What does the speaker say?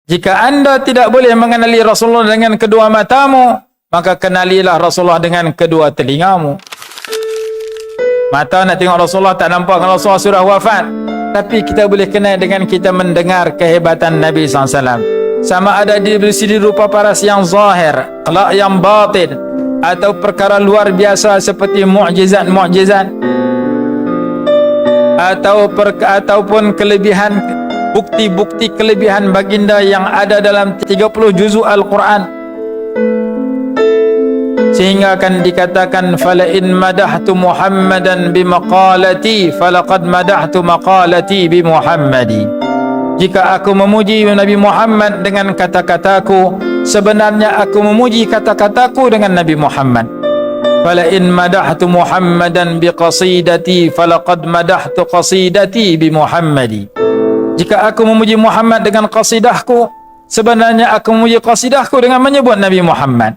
Jika anda tidak boleh mengenali Rasulullah dengan kedua matamu, maka kenalilah Rasulullah dengan kedua telingamu. Mata nak tengok Rasulullah, tak nampak Rasulullah sudah wafat, tapi kita boleh kenal dengan kita mendengar kehebatan Nabi SAW. Sama ada di sini rupa paras yang zahir, akhlak yang batin, atau perkara luar biasa seperti mukjizat-mukjizat, ataupun kelebihan, bukti-bukti kelebihan baginda yang ada dalam 30 juzuk Al-Quran, sehingga akan dikatakan fala in madahtu Muhammadan bimaqalati falaqad madahtu maqalati bi Muhammadi. Jika aku memuji Nabi Muhammad dengan kata-kataku, sebenarnya aku memuji kata-kataku dengan Nabi Muhammad. Fala in madahtu Muhammadan biqasidati falaqad madahtu qasidati bi Muhammadi. Jika aku memuji Muhammad dengan qasidahku, sebenarnya aku memuji qasidahku dengan menyebut Nabi Muhammad.